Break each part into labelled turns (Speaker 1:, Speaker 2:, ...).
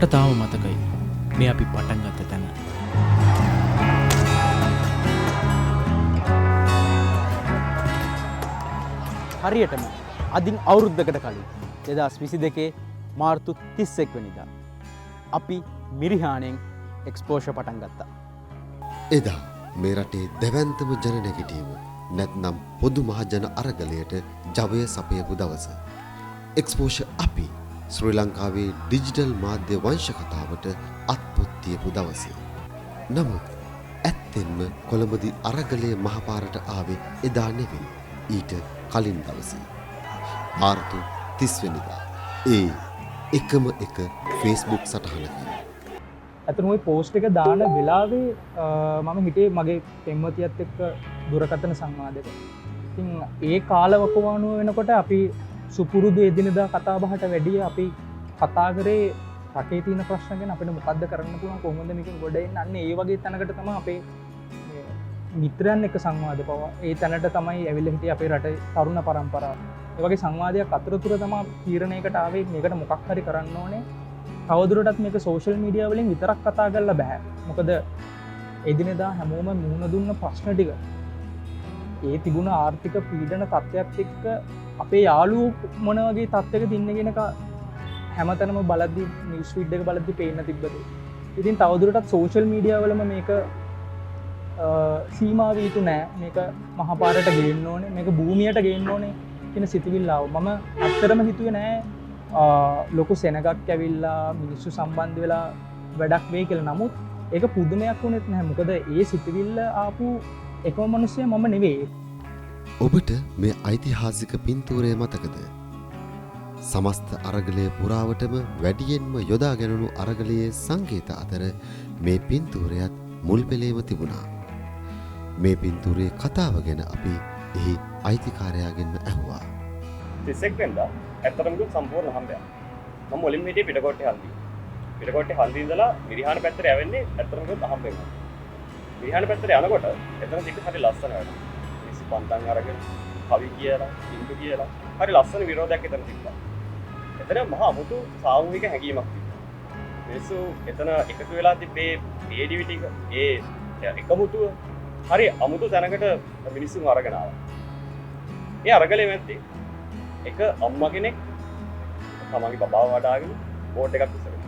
Speaker 1: මට තාම මතකයි මේ අපි පටන් ගත්ත තැන.
Speaker 2: හරියටම අදින් අවුරුද්දකට කලින් 2022 මාර්තු 31 වෙනිදා අපි මිරිහානෙන් එක්ස්පෝෂර් පටන් ගත්තා.
Speaker 3: එදා මේ රටේ දැවැන්තම ජන නැගිටීම නැත්නම් පොදු මහජන අරගලයට ජවය සපයපු දවස. එක්ස්පෝෂර් අපි ශ්‍රී ලංකාවේ ඩිජිටල් මාධ්‍ය වංශ කතාවට අත්පොත් තියපු දවස. නමුත් ඇත්තෙන්ම කොළඹදී අරගලය මහපාරට ආවේ එදා නෙවෙයි. ඊට කලින් දවසේ. මාර්තු 30 වෙනිදා. ඒ එකම එක Facebook සටහනකින්.
Speaker 4: ඇත්තටම ওই පෝස්ට් එක දාන වෙලාවේ මම හිතේ මගේ පෙම්වතියත් එක්ක දුරකථන සංවාදයක. ඉතින් ඒ කාලවකවානුව වෙනකොට අපි සුපුරුදු එදිනෙදා කතා බහට වැඩිය අපි කතා කරේ රටේ තියෙන ප්‍රශ්න ගැන අපිට මොකද්ද කරන්න පුළුවන් කොහොමද මේකෙන් ගොඩ එන්න. අන්න ඒ වගේ තැනකට තමයි අපේ මිත්‍රයන් එක්ක සංවාද පවා ඒ තැනට තමයි ඇවිල්ලා හිටියේ අපේ රටේ තරුණ පරම්පරාව. ඒ වගේ සංවාදයක් අතරතුර තමයි තීරණයකට ආවේ මේකට මොකක් හරි කරන්න ඕනේ. තවදුරටත් මේක සෝෂල් මීඩියා වලින් විතරක් කතා කරලා බෑ. මොකද එදිනෙදා හැමෝම මුහුණ දුන්න ප්‍රශ්න ටික ඒ තිබුණ ආර්ථික පීඩන තත්ත්වයක් එක්ක අපේ යාළුවෝ මොන වගේ තත්ත්වයක ඉන්නේ කියන එක හැමතැනම බලද්දි නිවුස් ෆීඩ් එක බලද්දි පේන්න තිබ්බද. ඉතින් තවදුරටත් සෝෂල් මීඩියා වලම මේක සීමා වී යුතු නෑ. මේක මහපාරට ගේන්න ඕනේ, මේක භූමියට ගේන්න ඕනේ කියන සිතුවිල්ල ආවා. මම ඇත්තටම හිතුවේ නෑ ලොකු සෙනගක් ඇවිල්ලා මිනිස්සු සම්බන්ධ වෙලා වැඩක් වෙයි කියලා. නමුත් ඒක පුදුමයක් වුණෙත් නැහැ. මොකද ඒ සිතුවිල්ල ආපු එකම මිනිස්සයා මම නෙවෙයි.
Speaker 3: ඔබට මේ ඓතිහාසික පින්තූරය මතකද? සමස්ත අරගලය පුරාවටම වැඩියෙන්ම යොදා ගැනුණු අරගලයේ සංකේත අතර මේ පින්තූරයත් මුල් පෙළේම තිබුණා. මේ පින්තූරයේ කතාව ගැන අපි එහි අයිතිකාරයාගෙන්ම ඇහුවා.
Speaker 5: 31 වෙනිදා ඇත්තටම දුක් සම්පූර්ණ හම්බයක්. මම මුලින්ම හිටියේ පිටකොට්ටේ හන්දිය. පිටකොට්ටේ හන්දිය ඉඳලා මිරිහාන පැත්තට යවෙන්නේ ඇත්තටම දුක් අහම්බෙන්. මිරිහාන පැත්තට යනකොට එතන තිබ්බ හරි ලස්සන වැඩ. මිනිස්සු පන්තන් අරගෙන කවි කියලා, සින්දු කියලා හරි ලස්සන විරෝධයක් එතන තිබ්බා. එතන මහා අමුතු සාමූහික හැඟීමක් තිබ්බා. මිනිස්සු එතන එකතු වෙලා තිබ්බේ ක්‍රියේටිවිටි ඒ එකමුතුව හරි අමුතු තැනකට මිනිස්සුන් අරගෙන ආවා. ඒ අරගලේ මැද්දේ එක අම්මා කෙනෙක් තමන්ගේ බබාව වඩාගෙන බෝඩ් එකක් ඉස්සරහ.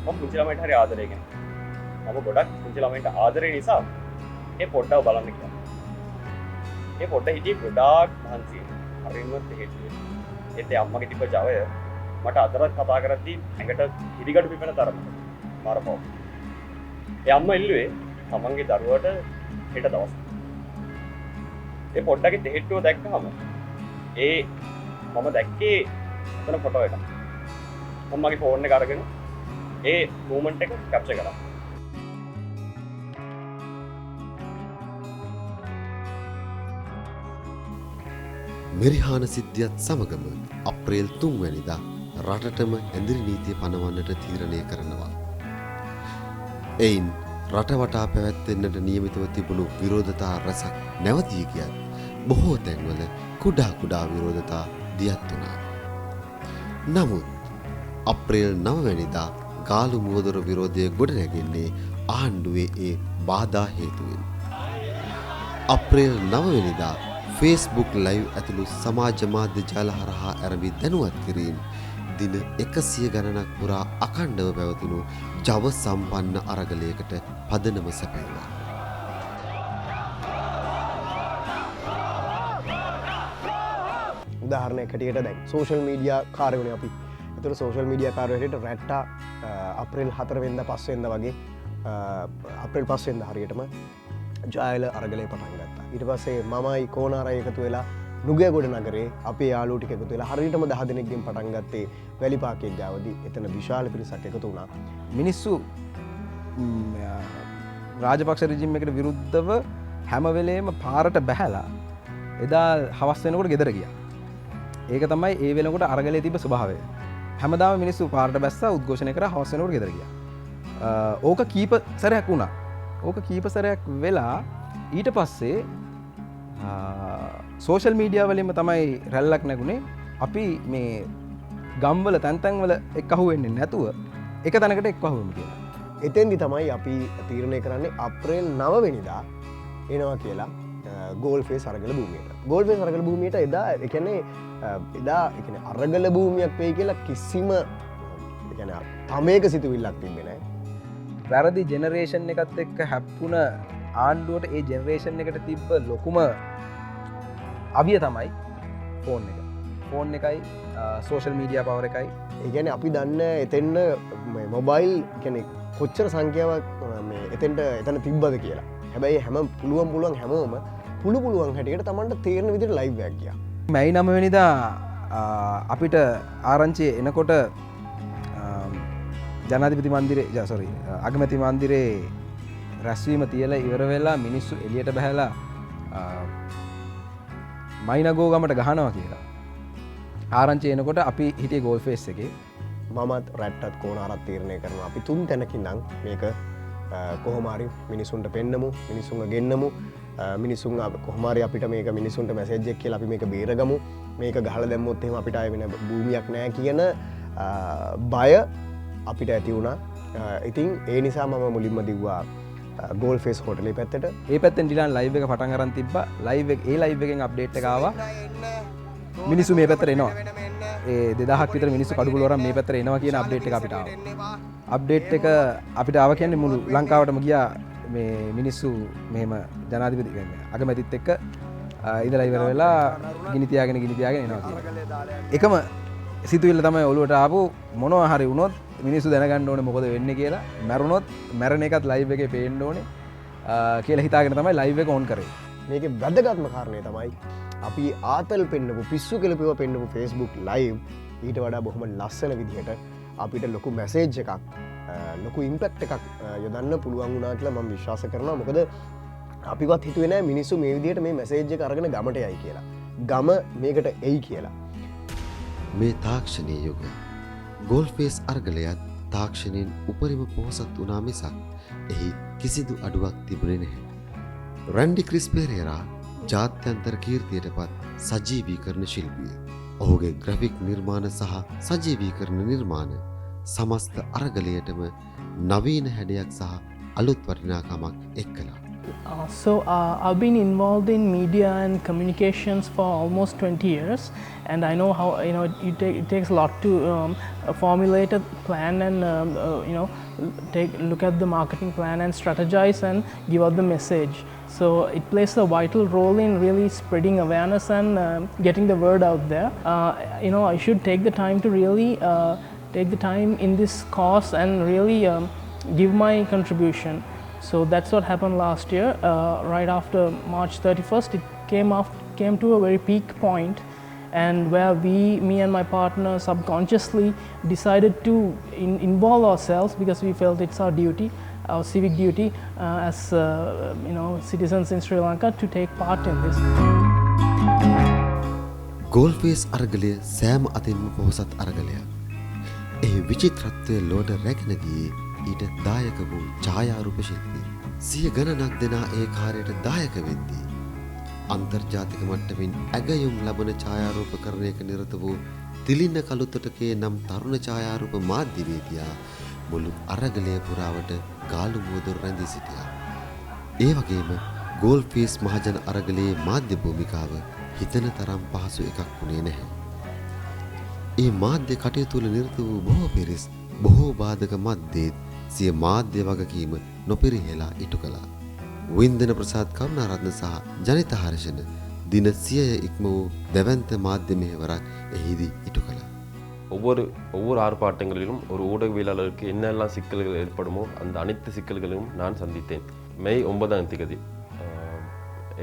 Speaker 5: මම පුංචි ළමයින්ට හරි ආදරේ කෙනෙක්. මම ගොඩක් පුංචි ළමයින්ට ආදරේ නිසා ඒ පොඩ්ඩව බලන්න කියලා. ඒ පොඩ්ඩ හිටියේ ගොඩාක් මහන්සියෙන්. හරිම තෙහෙට්ටුවේ. ඒත් ඒ අම්මගේ තිබ්බ ජවය මට අදවත් කතා කරද්දී ඇඟට හිරිගඩු පිපෙන තරමට මාරපො. ඒ අම්මා ඉල්ලුවේ තමන්ගේ දරුවට හෙට දවස්. ඒ පොඩ්ඩගේ තෙහෙට්ටුව දැක්කම ඒ මම දැක්කේ එතන ෆොටෝ එකක්. මම මගේ ෆෝන් එක අරගෙන ඒ මූමන්ට් එක කැප්චර් කරා.
Speaker 3: මිරිහාන සිද්ධියත් සමගම අප්‍රේල් 3 වෙනිදා රටටම ඇඳිරි නීතිය පනවන්නට තීරණය කරනවා. එයින් රට වටා පැවැත්වෙන්නට නියමිතව තිබුණු විරෝධතා රැසක් නැවතී ගියත් බොහෝ තැන්වල කුඩා කුඩා විරෝධතා දියත් වුණා. නමුත් අප්‍රේල් 9 වෙනිදා ගාලු මුවදොර විරෝධය ගොඩනැගෙන්නේ ආණ්ඩුවේ ඒ බාධා හේතුවෙන්. අප්‍රේල් 9 වෙනිදා Facebook live ඇතුළු සමාජ මාධ්‍ය ජාල හරහා ආරම්භ දැනුවත් කිරීම දින 100 ගණනක් පුරා අඛණ්ඩව පැවතුණු ජව සම්පන්න අරගලයකට පදනම සැපයුවා.
Speaker 6: උදාහරණයක් හැටියට දැන් සෝෂල් මීඩියා කාර්යවනේ අපි. ඒතර සෝෂල් මීඩියා කාර්යය හැටියට රැට්ටා අප්‍රේල් 4 වෙනිදා 5 වෙනිදා වගේ අප්‍රේල් 5 වෙනිදා හරියටම ජායල අරගලය පටන් ගත්තා. ඊට පස්සේ මමයි කෝනාරය එකතු වෙලා නුගයගොඩ නගරේ අපේ යාළුවෝ ටික එකතු වෙලා හරියටම 10 දෙනෙක්ගෙන් පටන් ගත්තේ වැලිපාකේ ගාවදී. එතන විශාල පිරිසක් එකතු වුණා.
Speaker 7: මිනිස්සු රාජපක්ෂ රෙජිම් එකට විරුද්ධව හැම වෙලේම පාරට බැහැලා එදා හවස් වෙනකොට ගෙදර ගියා. ඒක තමයි ඒ වෙනකොට අරගලයේ තිබ්බ ස්වභාවය. හැමදාම මිනිස්සු පාරට බැස්සා උද්ඝෝෂණය කරා හවස් වෙනකොට ගෙදර ගියා. ඕක කීප සැරයක් වුණා. ඕක කීප සැරයක් වෙලා ඊට පස්සේ සෝෂල් මීඩියා වලින්ම තමයි රැල්ලක් නැගුණේ. අපි මේ ගම්වල තැන් තැන්වල එක්ක අහුවෙන්නේ නැතුව එක තැනකට එක්වහුවම කියලා.
Speaker 6: එතෙන්දි තමයි අපි තීරණය කරන්නේ අප්‍රේල් 9 වෙනිදා එනවා කියලා ගෝල් ෆේස් අරගල භූමියට. ගෝල් ෆේස් අරගල භූමියට එදා ඒ කියන්නේ එදා ඒ කියන්නේ අරගල භූමියක් වෙයි කියලා කිසිම ඒ කියන්නේ තමේක සිතුවිල්ලක් තිබ්බේ නැහැ.
Speaker 7: වැරදි ජෙනරේෂන් එකත් එක්ක හැප්පුණ ආණ්ඩුවට ඒ ජෙනරේෂන් එකට තිබ්බ ලොකුම අවිය තමයි ෆෝන් එක. ෆෝන් එකයි සෝෂල් මීඩියා පවර එකයි.
Speaker 6: ඒ කියන්නේ අපි දන්න එතෙන්න මොබයිල් කියන්නේ කොච්චර සංඛ්‍යාවක් එතෙන්ට එතන තිබ්බද කියලා. හැබැයි හැම පුළුවන් හැමෝම පුළුවන් හැටියට තමන්ට තේරෙන විදිහට ලයිව් එකක් ගියා.
Speaker 7: මැයි 9 වෙනිදා අපිට ආරංචි එනකොට ජනාධිපති මන්දිරේ අගමැති මන්දිරේ රැස්වීම තියලා ඉවර වෙලා මිනිස්සු එළියට බහැලා මයිනගෝ ගමට ගහනවා කියලා. ආරංචි එනකොට අපි හිටියේ ගෝල් ෆේස් එකේ.
Speaker 6: මමත් රැට්ටත් කෝනාරත් තීරණය කරනවා අපි 3 තැනකින් නම් මේක කොහොම හරි මිනිසුන්ට පෙන්නමු, මිනිසුන්ව ගෙන්නමු, මිනිසුන් කොහොම හරි අපිට මේක මිනිසුන්ට මැසේජ් එකක් කියලා අපි මේක බේරගමු. මේක ගහලා දැම්මොත් එහෙම අපිට ආයෙ වෙන භූමියක් නැහැ කියන බය අපිට ඇති වුණා. ඉතින් ඒ නිසා මම මුලින්ම දිව්වා ගෝල් ෆේස් හෝටලේ පැත්තට.
Speaker 7: ඒ පැත්තෙන් ඩිලාන් ලයිව් එක පටන් අරන් තිබ්බා. ලයිව් එකෙන් අප්ඩේට් එක ආවා. මිනිස්සු මේ පැත්තට එනවා. ඒ 2000ක් විතර මිනිස්සු කඩුගුල වරන් මේ පැත්තට එනවා කියන අප්ඩේට් එක අපිට ආවා. අප්ඩේට් එක අපිට ආව කියන්නේ මුළු ලංකාවටම ගියා මේ මිනිස්සු මෙහෙම ජනාධිපති කියන්නේ අගමැතිත් එක්ක ඉඳලා ඉවර වෙලා ගිනි තියාගෙන එනවා කියලා. එකම සිතුවිල්ල තමයි ඔළුවට ආපු මොනවා හරි වුණොත් මිනිස්සු දැනගන්න ඕනේ මොකද වෙන්නේ කියලා. මැරුණොත් මැරෙන එකත් ලයිව් එකේ පේන්න ඕනේ කියලා හිතාගෙන තමයි ලයිව් එක ඔන් කරේ.
Speaker 6: මේකේ වැදගත්ම කාරණය තමයි අපි ආතල් පෙන්නපු පිස්සු කෙලපුව පෙන්නපු Facebook live ඊට වඩා බොහොම ලස්සන විදිහට අපිට ලොකු මැසේජ් එකක් ලොකු ඉම්පැක්ට් එකක් යොදන්න පුළුවන් වුණා කියලා මම විශ්වාස කරනවා. මොකද අපිවත් හිතුවේ නෑ මිනිස්සු මේ විදිහට මේ මැසේජ් එක අරගෙන ගමට යයි කියලා. ගම මේකට එයි කියලා.
Speaker 3: මේ තාක්ෂණයේ යුග ගෝල් ෆේස් අරගලයත් තාක්ෂණයෙන් උපරිම පොහොසත් වුණා මිසක් එහි කිසිදු අඩුවක් තිබුණේ නැහැ. රැන්ඩි ක්‍රිස් පෙරේරා ජාත්‍යන්තර කීර්තියට පත් සජීවීකරණ ශිල්පිය. ඔහුගේ ග්‍රැෆික් නිර්මාණ සහ සජීවීකරණ නිර්මාණ සමස්ත අරගලයටම නවීන හැඩයක් සහ අලුත් වටිනාකමක් එක් කළා.
Speaker 8: I've been involved in media and communications for almost 20 years, and I know how it takes a lot to formulate a plan and look at the marketing plan and strategize and give out the message. So it plays a vital role in really spreading awareness and getting the word out there. I should take the time to really take the time in this cause and really give my contribution. So that's what happened last year. Right after March 31st, it came to a very peak point, and where me and my partner subconsciously decided to involve ourselves because we felt it's our duty, our civic duty as citizens in Sri Lanka to take part in this.
Speaker 3: Galle Face අරගලය සෑම අතින්ම පොහොසත් අරගලයක්. එහි විචිත්‍රත්වය ලොවට රැගෙන ගියේ ඊට දායක වූ ඡායාරූප ශිල්පී. සිය ගණනක් දෙනා ඒ කාර්යයට දායක වෙද්දී අන්තර්ජාතික මට්ටමින් ඇගයුම් ලබන ඡායාරූපකරණයක නිරත වූ තිලින කළුතොටකේ නම් තරුණ ඡායාරූප මාධ්‍යවේදියා මුළු අරගලය පුරාවට ගාලු මුවදොර රැඳී සිටියා. ඒ වගේම ගෝල් ෆේස් මහජන අරගලයේ මාධ්‍ය භූමිකාව හිතන තරම් පහසු එකක් වුණේ නැහැ. ඒ මාධ්‍ය කටයුතු වල නිරත වූ බොහෝ පිරිස් බොහෝ බාධක මැද්දේ සිය මාධ්‍ය වගකීම නොපිරිහෙලා ඉටු කළා. වින්දන ප්‍රසාද් කරුණාරත්න සහ ජනිත හර්ෂණ දින 100 ඉක්ම වූ දෙවන්ත මාධ්‍ය මෙහෙවරක් එහිදී ඉටු කළා.
Speaker 9: ஒவ்வொரு ஆர்ப்பாட்டங்களிலும் ஒரு ஊடகவியலாளருக்கு என்னெல்லாம் சிக்கல்கள் ஏற்படுமோ அந்த அனைத்து சிக்கல்களையும் நான் சந்தித்தேன். மே 9ஆம் தேதி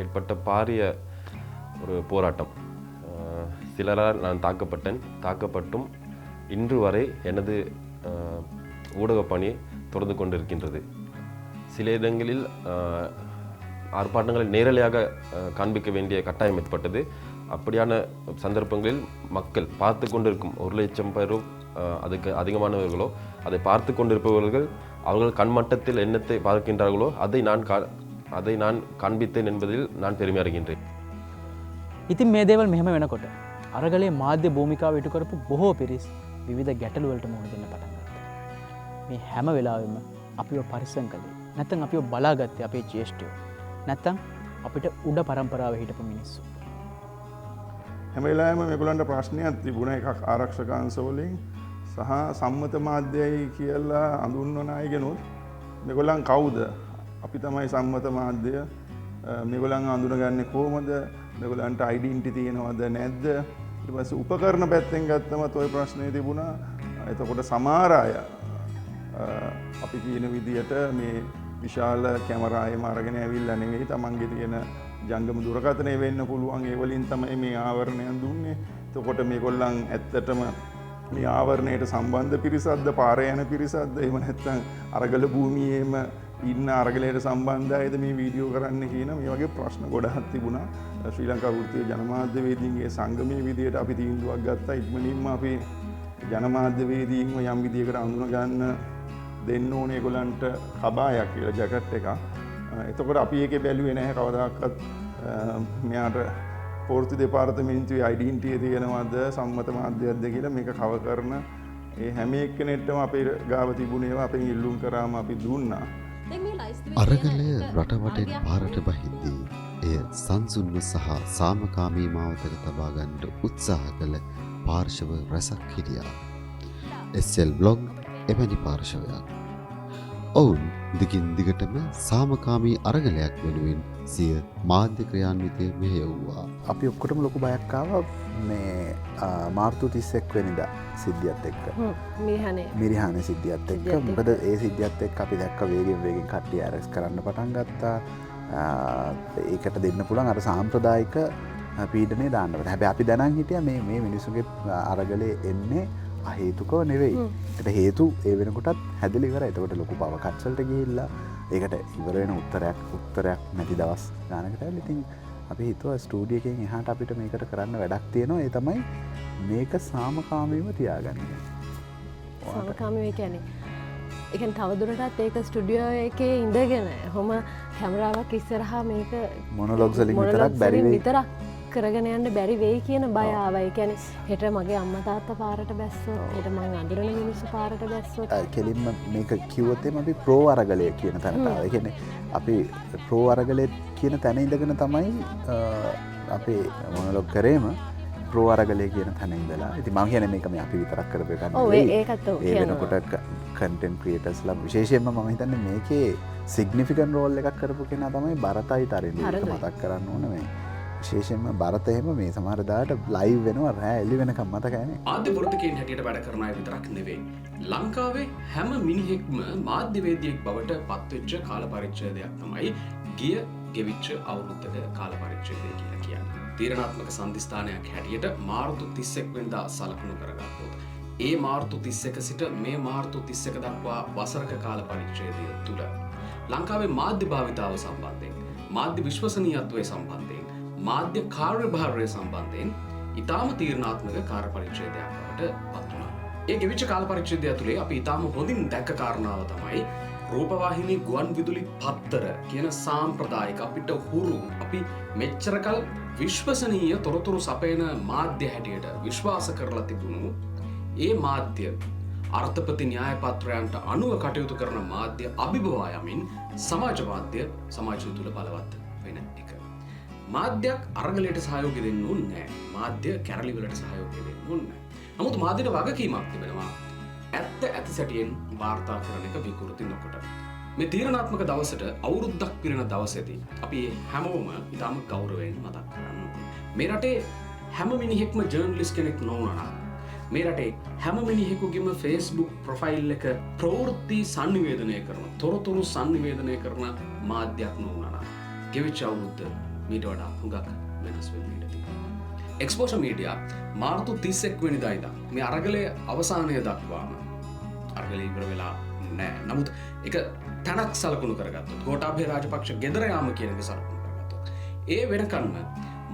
Speaker 9: ஏற்பட்ட பாரிய ஒரு போராட்டம். சிலரால் நான் தாக்கப்பட்டும் இன்று வரை எனது ஊடக பணி தொடர்ந்து கொண்டிருக்கின்றது. சில இடங்களில் ஆர்ப்பாட்டங்களை நேரலையாக காண்பிக்க வேண்டிய கட்டாயம் ஏற்பட்டது. அப்படியான சந்தர்ப்பங்களில் மக்கள் பார்த்து கொண்டிருக்கும் 1,00,000 பேரோ அதுக்கு அதிகமானவர்களோ அதை பார்த்து கொண்டிருப்பவர்கள் அவர்கள் கண்மட்டத்தில் என்னத்தை பார்க்கின்றார்களோ அதை நான் காண்பித்தேன் என்பதில் நான் பெருமை அடைகின்றேன்.
Speaker 2: ඉතින් මේ දේවල් මෙහෙම වෙනකොට අරගලයේ මාධ්‍ය භූමිකාව ඉටු කරපු බොහෝ පිරිස් විවිධ ගැටලු වලට මුහුණ දෙන්න පටන් ගත්තා. මේ හැම වෙලාවෙම අපිව පරිස්සම් කළේ. නැත්නම් අපිව බලාගත්තේ අපේ ජ්‍යෙෂ්ඨයෝ. නැත්නම් අපිට උඩ පරම්පරාවේ හිටපු මිනිස්සු.
Speaker 10: හැම වෙලාවෙම මේගොල්ලන්ට ප්‍රශ්නයක් තිබුණා එකක් ආරක්ෂක අංශ වලින් සහ සම්මත මාධ්‍යයි කියලා අඳුන්වන අයගෙනුත් මේගොල්ලන් කවුද? අපි තමයි සම්මත මාධ්‍ය. මේගොල්ලන් අඳුනගන්නේ කොහොමද? මේගොල්ලන්ට ඩෙන්ටිටි තියෙනවද නැද්ද? ඊට පස්සේ උපකරණ පැත්තෙන් ගත්තමත් ওই ප්‍රශ්නේ තිබුණා. එතකොට සමහර අය අපි කියන විදියට මේ විශාල කැමරායම අරගෙන ඇවිල්ලා නෙවෙයි තමන්ගේ තියෙන ජංගම දුරකථනය වෙන්න පුළුවන් ඒ වලින් තමයි මේ ආවරණයන් දුන්නේ. එතකොට මේගොල්ලන් ඇත්තටම මේ ආවරණයට සම්බන්ධ පිරිසක්ද පාරේ යන පිරිසක්ද එහෙම නැත්නම් අරගල භූමියේම ඉන්න අරගලයට සම්බන්ධයිද මේ වීඩියෝ කරන්න කියන මේ වගේ ප්‍රශ්න ගොඩක් තිබුණා. ශ්‍රී ලංකා වෘත්තීය ජනමාධ්‍යවේදීන්ගේ සංගමයේ විදියට අපි තීන්දුවක් ගත්තා. ඉක්මනින්ම අපි ජනමාධ්‍යවේදීන්ව යම් විදියකට අඳුන ගන්න දෙන්න ඕනේ ඒගොල්ලන්ට කබායක් කියලා ජැකට් එකක්. එතකොට අපි ඒකේ බැලුවේ නැහැ කවදාකවත් මෙයාට පොර්තු දෙපාර්තමේන්තුවේ ඩෙන්ටිටි තියෙනවද සම්මත මාධ්‍යයක්ද කියලා මේක කව කරන ඒ හැම එක්කෙනෙක්ටම අපේ ගාව තිබුණේවා අපෙන් ඉල්ලුම් කරාම අපි දුන්නා.
Speaker 3: අරගලය රටවටෙන් පාරට බහිද්දී එය සංසුන්ව සහ සාමකාමී මාවතට තබා ගන්නට උත්සාහ කළ පාර්ශව රැසක් හිටියා. SL බ්ලොග් එවැනි පාර්ශවයක්. ඔවුන් දිගින් දිගටම සාමකාමී අරගලයක් වෙනුවෙන් සිය මාධ්‍ය ක්‍රියාන්විතය මෙහෙයවුවා.
Speaker 11: අපි ඔක්කොටම ලොකු බයක් ආවා මේ මාර්තු 31 වෙනිදා සිද්ධියත් එක්ක. මිරිහානේ සිද්ධියත් එක්ක. මොකද ඒ සිද්ධියත් එක්ක අපි දැක්ක වේගෙන් කට්ටිය අරස් කරන්න පටන් ගත්තා. ඒකට දෙන්න පුළුවන් අර සාම්ප්‍රදායික පීඩනය දාන්න බෑ. හැබැයි අපි දැනන් හිටියා මේ මිනිස්සුගේ අරගලේ එන්නේ අහේතුකව නෙවෙයි. ඒකට හේතු ඒ වෙනකොටත් හැදලා ඉවරයි. එතකොට ලොකු පව කට්සල්ට ගිහිල්ලා ඒකට ඉවර වෙන උත්තරයක් නැති දවස් ගානකට ඇවිල්ලා ඉතින් අපි හිතුවා ස්ටුඩියෝ එකෙන් එහාට අපිට මේකට කරන්න වැඩක් තියෙනවා. ඒ තමයි මේක සාමකාමීව තියාගන්න.
Speaker 12: සාමකාමීව කියන්නේ ඒ කියන්නේ තවදුරටත් ඒක ස්ටුඩියෝ එකේ ඉඳගෙන කොහොම කැමරාවක් ඉස්සරහා මේක
Speaker 11: මොනොලොග්ස් වලින් විතරක් බැරි වෙයි.
Speaker 12: කරගෙන යන්න බැරි වෙයි කියන බය ආවා. ඒ කියන්නේ හෙට මගේ අම්මා තාත්තා පාරට බැස්සොත් හෙට මං අඳුරන මිනිස්සු පාරට බැස්සොත්
Speaker 11: කෙලින්ම මේක කිව්වොත් අපි ප්‍රෝ අරගලය කියන තැනට ආවා. ඒ කියන්නේ අපි ප්‍රෝ අරගලය කියන තැන ඉඳගෙන තමයි අපි මොනොලොග් කරේම ප්‍රෝ අරගලය කියන තැන ඉඳලා. ඉතින් මම කියන්නේ මේක මේ අපි විතරක් කරපු එකක් නෙවෙයි.
Speaker 12: ඔව් ඒකත් ඔව්.
Speaker 11: ඒ වෙනකොට කන්ටෙන්ට් ක්‍රියේටර්ස්ලා විශේෂයෙන්ම මම හිතන්නේ මේකේ සිග්නිෆිකන්ට් රෝල් එකක් කරපු කෙනා තමයි බරතයි තරිඳු. ඒක මතක් කරන්න ඕන මේ. විශේෂයෙන්ම බරත එහෙම මේ සමහර දාට ලයිව් වෙනවා රෑ එළි වෙනකම් මතකයිනේ.
Speaker 13: මාධ්‍ය වෘත්තිකයන් හැටියට වැඩ කරන අය විතරක් නෙවෙයි. ලංකාවේ හැම මිනිහෙක්ම මාධ්‍යවේදියෙක් බවට පත්වෙච්ච කාල පරිච්ඡේදයක් තමයි ගිය ගෙවිච්ච අවුරුද්දක කාල පරිච්ඡේදය කියලා කියන්නේ. තීරණාත්මක සම්දිස්ථානයක් හැටියට මාර්තු 31 වෙනිදා සලකුණු කරගත්තොත් ඒ මාර්තු 31 සිට මේ මාර්තු 31 දක්වා වසරක කාල පරිච්ඡේදය තුල ලංකාවේ මාධ්‍ය භාවිතාව සම්බන්ධයෙන් මාධ්‍ය විශ්වසනීයත්වය සම්බන්ධයෙන් මාධ්‍ය කාර්යභාරය සම්බන්ධයෙන් ඉතාම තීරණාත්මක කාර්ය පරිච්ඡේදයක් බවට පත් වුණා. ඒ ගෙවිච්ච කාල පරිච්ඡේදය තුලේ අපි ඉතාම හොඳින් දැක්ක කාරණාව තමයි රූපවාහිනී ගුවන් විදුලි පත්තර කියන සාම්ප්‍රදායික අපිට හුරු අපි මෙච්චරකල් විශ්වසනීය තොරතුරු සපයන මාධ්‍ය හැටියට විශ්වාස කරලා තිබුණු ඒ මාධ්‍ය අර්ථපති න්‍යාය පත්‍රයන්ට අනුව කටයුතු කරන මාධ්‍ය අභිබවා යමින් සමාජ මාධ්‍ය සමාජය තුල බලවත් වෙන එක. මාධ්‍යයක් අරගලයට සහයෝගය දෙන්න ඕනේ නැහැ. මාධ්‍ය කැරලි වලට සහයෝගය දෙන්න ඕනේ නැහැ. නමුත් මාධ්‍යට වගකීමක් තිබෙනවා. ඇත්ත ඇති සැටියෙන් වාර්තා කරන එක විකෘති නොකොට. මේ තීරණාත්මක දවසට අවුරුද්දක් පිරෙන දවසේදී අපි හැමෝම ඉතාම ගෞරවයෙන් මතක් කරන්න ඕනේ. මේ රටේ හැම මිනිහෙක්ම ජර්නලිස්ට් කෙනෙක් නොවුණා නම් මේ රටේ හැම මිනිහෙකුගේම Facebook ප්‍රොෆයිල් එක ප්‍රවෘත්ති sannivedanaya කරන තොරතුරු sannivedanaya කරන මාධ්‍යයක් නොවුණා නම් ගෙවිච්ච අවුරුද්ද මීට වඩා හුඟක් වෙනස් වෙන්න ඉඩ තිබෙනවා. Xposure Media මාර්තු 31 වෙනිදා ඉඳන් මේ අරගලය අවසානය දක්වාම අරගලය ඉවර වෙලා නැහැ. නමුත් ඒක තනක් සලකුණු කරගත්තොත් ගෝඨාභය රාජපක්ෂ ගෙදර යාම කියන එක සලකුණු කරගත්තොත් ඒ වෙනකන්ම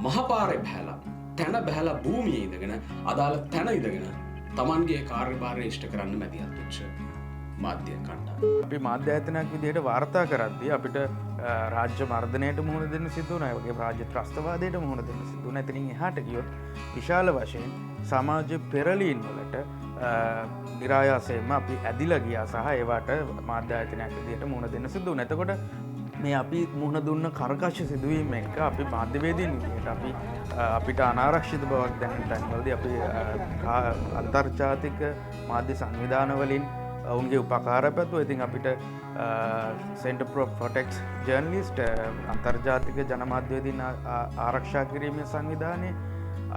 Speaker 13: මහපාරේ බහැලා තැන බහැලා භූමියේ ඉඳගෙන අදාළ තැන ඉඳගෙන Tamanගේ කාර්යභාරය ඉෂ්ට කරන්න මැදිහත් වෙච්ච මාධ්‍ය කණ්ඩායම.
Speaker 14: අපි මාධ්‍ය ආයතනයක් විදිහට වාර්තා කරද්දී අපිට රාජ්‍ය මර්ධනයට මුහුණ දෙන්න සිදු වුණා. ඒ වගේම රාජ්‍ය ත්‍රස්තවාදයට මුහුණ දෙන්න සිදු වුණා. එතනින් එහාට ගියොත් විශාල වශයෙන් සමාජ පෙරළීම් වලට නිරායාසයෙන්ම අපි ඇදිලා ගියා සහ ඒවට මාධ්‍ය ආයතනයක් විදිහට මුහුණ දෙන්න සිදු වුණා. එතකොට මේ අපි මුහුණ දුන්න කරකශ සිදුවීම එක අපි මාධ්‍යවේදීන් විදිහට අපිට අනාරක්ෂිත බවක් දැනෙන තැන්වලදී අපි අන්තර්ජාතික මාධ්‍ය සංවිධාන වලින් ඔවුන්ගේ උපකාර පැතුව. ඉතින් අපිට Center for Protect Journalist අන්තර්ජාතික ජනමාධ්‍යවේදීන් ආරක්ෂා කිරීමේ සංවිධානයේ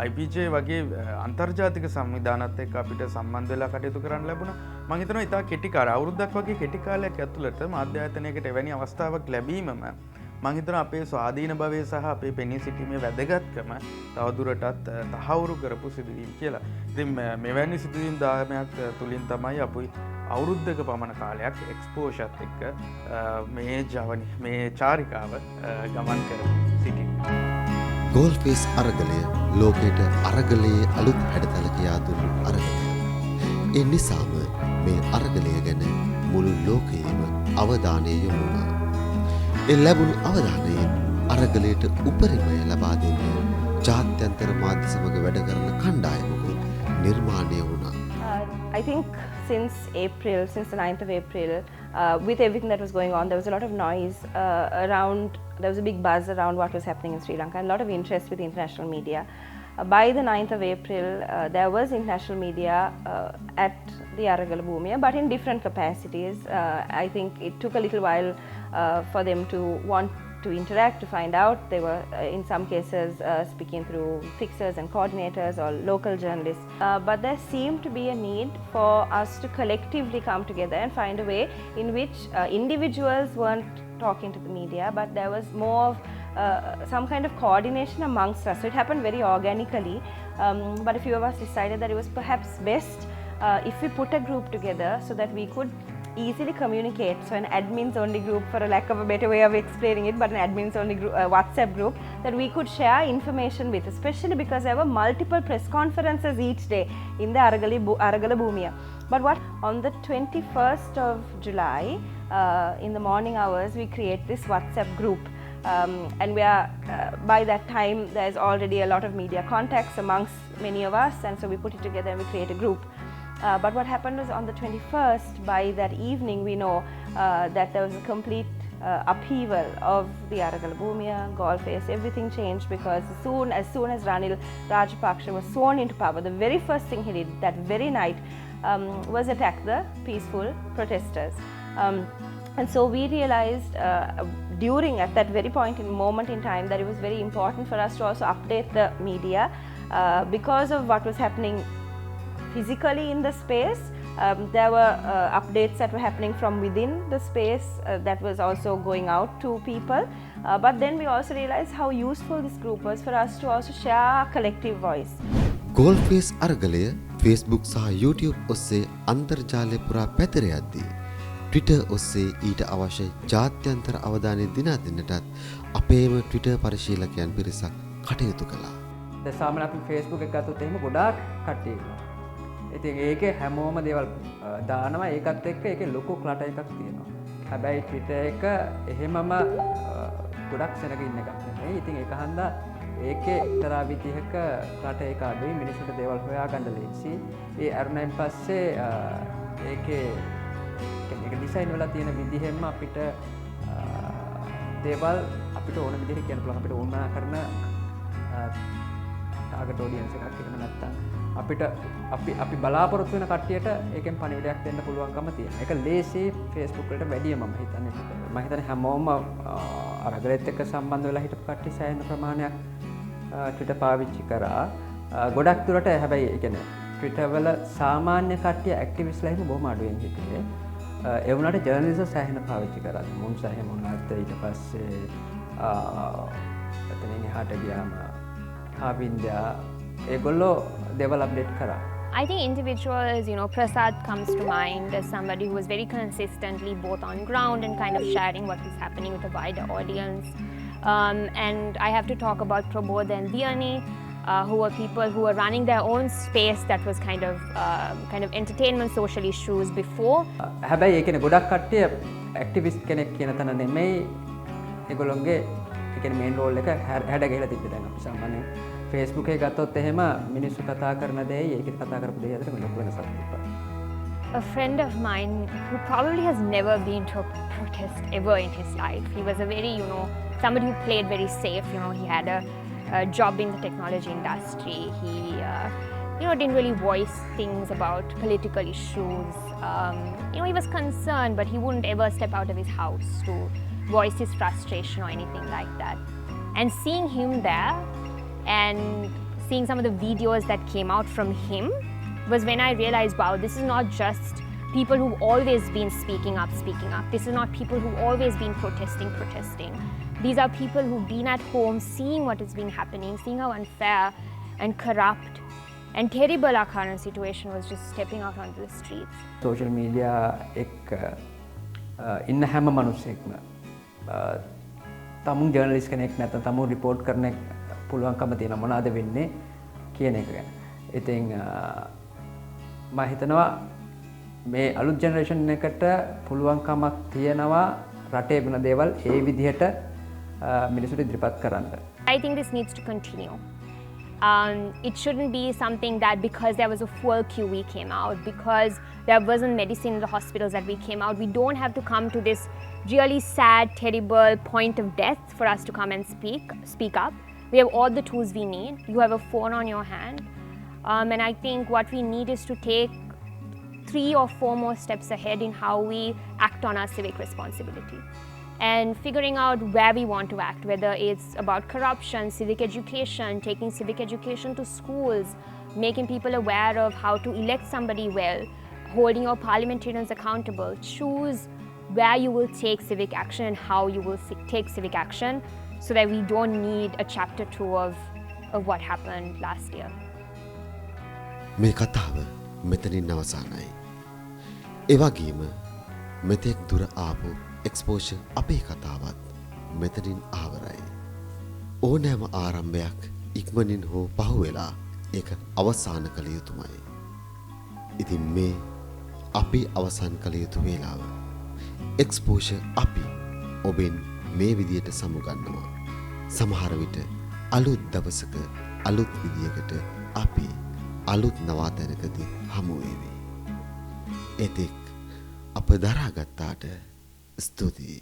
Speaker 14: IPJ වගේ අන්තර්ජාතික සංවිධානත් එක්ක අපිට සම්බන්ධ වෙලා කටයුතු කරන්න ලැබුණා. මම හිතනවා ඉතා කෙටි කාලයක් අවුරුද්දක් වගේ කෙටි කාලයක් ඇතුළත මාධ්‍ය ආයතනයකට එවැනි අවස්ථාවක් ලැබීමම මම හිතනවා අපේ ස්වාධීන භවය සහ අපේ පෙනී සිටීමේ වැදගත්කම තවදුරටත් තහවුරු කරපු සිදුවීම් කියලා. ඉතින් මෙවැනි සිදුවීම් 10ක් තුලින් තමයි අපි අවුරුද්දක පමණ කාලයක් Xposure එක්ක මේ චාරිකාව ගමන් කරමු සිටින්නේ.
Speaker 3: ගෝල්ෆේස් අරගලය ලෝකයට අරගලයේ අලුත් හැඩතලක යාදුණු අරගලය. ඒ නිසාම මේ අරගලය ගැන මුළු ලෝකයේම අවධානය යොමු වුණා. ඒ ලැබුණු අවධානයෙන් අරගලයට උපරිමය ලබා දෙන්න ජාත්‍යන්තර මාධ්‍ය සමග වැඩ කරන කණ්ඩායමකුත් නිර්මාණය වුණා.
Speaker 15: I think since the 9th of April, with everything that was going on, there was a lot of noise around, there was a big buzz around what was happening in Sri Lanka and a lot of interest with the international media. By the 9th of April, there was international media at the Aragala Bhumiya, but in different capacities. I think it took a little while for them to want to interact, to find out. They were in some cases speaking through fixers and coordinators or local journalists. But there seemed to be a need for us to collectively come together and find a way in which individuals weren't talking to the media, but there was more of some kind of coordination amongst us. So it happened very organically, but a few of us decided that it was perhaps best if we put a group together so that we could easily communicate. So an admins only group, for a lack of a better way of explaining it, but an admins only group, WhatsApp group that we could share information with, especially because there were multiple press conferences each day in the Aragala Bhumiya. But what on the 21st of July, in the morning hours, we create this WhatsApp group. And we are, by that time, there's already a lot of media contacts amongst many of us, and so we put it together and we create a group. But what happened was on the 21st, by that evening, we know that there was a complete upheaval of the Aragala Bhumiya, Golface, everything changed because as soon as Ranil Rajapaksa was sworn into power, the very first thing he did that very night was attack the peaceful protesters. And so we realized at that very moment in time that it was very important for us to also update the media because of what was happening physically in the space. There were updates that were happening from within the space that was also going out to people. But then we also realized how useful this group was for us to also share our collective voice.
Speaker 3: Galle Face අරගලය Facebook සහ YouTube ඔස්සේ අන්තර්ජාලය පුරා පැතිර යද්දී Twitter ඔස්සේ ඊට අවශ්‍ය ජාත්‍යන්තර අවධානය දිනා දෙන්නටත් අපේම Twitter පරිශීලකයන් පිරිසක් කටයුතු කළා.
Speaker 16: දැන් සාමාන්‍යයෙන් අපි Facebook එක ගත්තොත් එහෙම ගොඩාක් කට්ටිය ඉන්නවා. ඉතින් ඒකේ හැමෝම දේවල් දානවා ඒකත් එක්ක ඒකේ ලොකු ක්ලටර් එකක් තියෙනවා. හැබැයි Twitter එක එහෙමම ගොඩක් සෙනග ඉන්න එකක් නෙමෙයි. ඉතින් ඒක හන්දා ඒකේ එක්තරා විදිහක ක්ලටර් එක අඩුයි මිනිස්සුන්ට දේවල් හොයාගන්න ලේසි. ඒ අරුණෙන් පස්සේ ඒකේ ඒක ඩිසයින් වෙලා තියෙන විදිහෙන්ම අපිට දේවල් අපිට ඕන විදිහට කියන්න පුළුවන්. අපිට ඕනා කරන ටාගට් ඔඩියන්ස් එකක් එහෙම නැත්තම් අපිට අපි බලාපොරොත්තු වෙන කට්ටියට ඒකෙන් පණිවිඩයක් දෙන්න පුළුවන්කම තියෙනවා. ඒක ලේසි Facebook වලට වැඩිය මම හිතන්නේ. මම හිතන්නේ හැමෝම අරගලෙත් එක්ක සම්බන්ධ වෙලා හිටපු කට්ටිය සෑහෙන ප්‍රමාණයක් Twitter පාවිච්චි කරා. ගොඩක් දුරට හැබැයි ඒ කියන්නේ Twitter වල සාමාන්‍ය කට්ටිය ඇක්ටිවිස්ට්ලා එහෙම බොහොම අඩුවෙන් හිටියේ. ඒ වුණාට ජර්නලිස්ට්ලා සෑහෙන පාවිච්චි කරා. මුන් සෑහෙන මොනවාත් ඊට පස්සේ එතනින් එහාට ගියාම ආවින්දා ඒගොල්ලෝ developed කරා.
Speaker 17: I think individuals, Prasad comes to mind as somebody who was very consistently both on ground and kind of sharing what was happening with a wider audience. And I have to talk about Prabodh and Diyani, who were people who were running their own space that was kind of entertainment, social issues before.
Speaker 16: හැබැයි ඒ කියන්නේ ගොඩක් කට්ටිය ඇක්ටිවිස්ට් කෙනෙක් කියන තැන නෙමෙයි ඒගොල්ලෝගේ ඒ කියන්නේ main role එක හැඩ ගහලා තිබ්බේ දැන් අපි සාමාන්‍යයෙන් ෆේස්බුක් එකේ ගත්තොත් එහෙම මිනිස්සු කතා කරන දෙයි ඒකේ කතා කරපු දෙය අතර ලොකු වෙනසක් තිබ්බා.
Speaker 17: A friend of mine who probably has never been to a protest ever in his life. He was a very, somebody who played very safe. He had a job in the technology industry. He, didn't really voice things about political issues. He was concerned, but he wouldn't ever step out of his house to voice his frustration or anything like that. And seeing him there and seeing some of the videos that came out from him was when I realized, wow, this is not just people who've always been speaking up. This is not people who've always been protesting. These are people who've been at home, seeing what has been happening, seeing how unfair and corrupt and terrible our current situation was, just stepping out onto the streets.
Speaker 16: Social media එක්ක ඉන්න හැම මිනිස්සෙක්ම තමුන් journalist කෙනෙක් නැත්නම් තමුන් report කරන්න පුළුවන්කම තියෙන මොනවාද වෙන්නේ කියන එක ගැන. ඉතින් මම හිතනවා මේ අලුත් ජෙනරේෂන් එකට පුළුවන්කමක් තියෙනවා රටේ වෙන දේවල් ඒ විදිහට මිනිස්සුන්ට ඉදිරිපත් කරන්න.
Speaker 17: I think this needs to continue. It shouldn't be something that because there was a full queue we came out, because there wasn't medicine in the hospitals that we came out. We don't have to come to this really sad, terrible point of death for us to come and speak up. We have all the tools we need. You have a phone on your hand. And I think what we need is to take 3 or 4 more steps ahead in how we act on our civic responsibility. And figuring out where we want to act, whether it's about corruption, civic education, taking civic education to schools, making people aware of how to elect somebody well, holding your parliamentarians accountable. Choose where you will take civic action and how you will take civic action so that we don't need a chapter 2 of what happened last year.
Speaker 3: මේ කතාව මෙතනින් අවසానයි. ඒ වගේම මෙතෙක් දුර ආපු exposure අපේ කතාවත් මෙතනින් ආවරයි. ඕනෑම ආරම්භයක් ඉක්මනින් හෝ පහුවෙලා ඒක අවසන් කළ යුතුමයි. ඉතින් මේ අපි අවසන් කළ යුතු වේලාව. එක්ස්පෝෂර් අපි ඔබෙන් මේ විදියට සමුගන්නවා. සමහර විට අලුත් දවසක අලුත් විදියකට අපි අලුත් නවාතැනකදී හමු වේවි. එතෙක් අප දරාගත්තාට ස්තුතියි.